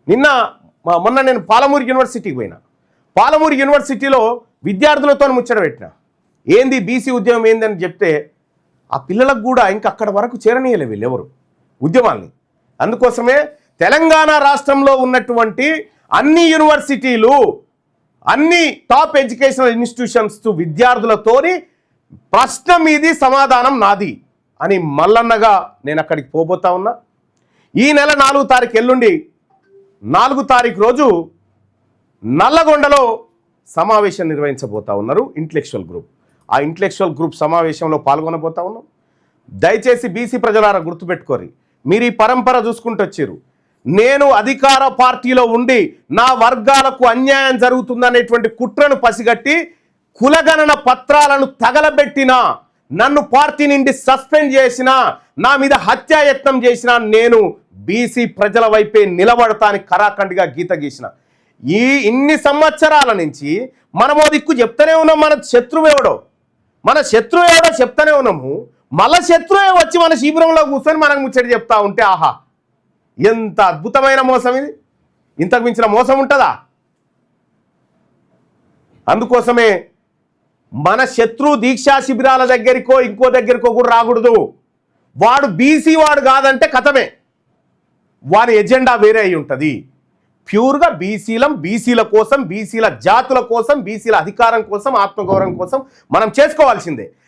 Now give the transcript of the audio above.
నిన్న మొన్న నేను పాలమూరు యూనివర్సిటీకి పోయినా. పాలమూరు యూనివర్సిటీలో విద్యార్థులతో ముచ్చట పెట్టిన, ఏంది బీసీ ఉద్యమం ఏందని చెప్తే ఆ పిల్లలకు కూడా ఇంకా అక్కడ వరకు చేరనీయలే వీళ్ళు ఎవరు ఉద్యమాల్ని. అందుకోసమే తెలంగాణ రాష్ట్రంలో ఉన్నటువంటి అన్ని యూనివర్సిటీలు, అన్ని టాప్ ఎడ్యుకేషనల్ ఇన్స్టిట్యూషన్స్ విద్యార్థులతోని ప్రశ్న మీది సమాధానం నాది అని మల్లన్నగా నేను అక్కడికి పోబోతా ఉన్నా. ఈ నెల 4వ తారీఖు ఎల్లుండి 4వ తారీఖు రోజు నల్లగొండలో సమావేశం నిర్వహించబోతా ఉన్నారు ఇంటలెక్చువల్ గ్రూప్. ఆ ఇంటలెక్చువల్ గ్రూప్ సమావేశంలో పాల్గొనబోతా ఉన్నాం. దయచేసి బీసీ ప్రజలారా గుర్తుపెట్టుకోరి, మీరు ఈ పరంపర చూసుకుంటూ వచ్చారు. నేను అధికార పార్టీలో ఉండి నా వర్గాలకు అన్యాయం జరుగుతుందనేటువంటి కుట్రను పసిగట్టి కులగణన పత్రాలను తగలబెట్టినా, నన్ను పార్టీ నుండి సస్పెండ్ చేసినా, నా మీద హత్యాయత్నం చేసినా నేను బీసీ ప్రజల వైపే నిలబడతానికి కరాఖండిగా గీత గీసిన. ఇన్ని సంవత్సరాల నుంచి మనమో దిక్కు చెప్తానే ఉన్నాం, మన శత్రువు ఎవడో చెప్తానే ఉన్నాము. మళ్ళా శత్రువే వచ్చి మన శిబిరంలో కూర్చొని మనకు ముచ్చట చెప్తా ఉంటే ఆహా ఎంత అద్భుతమైన మోసం ఇది! ఇంతకు మించిన మోసం ఉంటుందా? అందుకోసమే మన శత్రు దీక్షా శిబిరాల దగ్గరికో ఇంకో దగ్గరికో కూడా రాకూడదు. వాడు బీసీ వాడు కాదంటే కథమే, వారి ఎజెండా వేరే అయి ఉంటుంది. ప్యూర్గా బీసీల కోసం, బీసీల జాతుల కోసం, బీసీల అధికారం కోసం, ఆత్మగౌరవం కోసం మనం చేసుకోవాల్సిందే.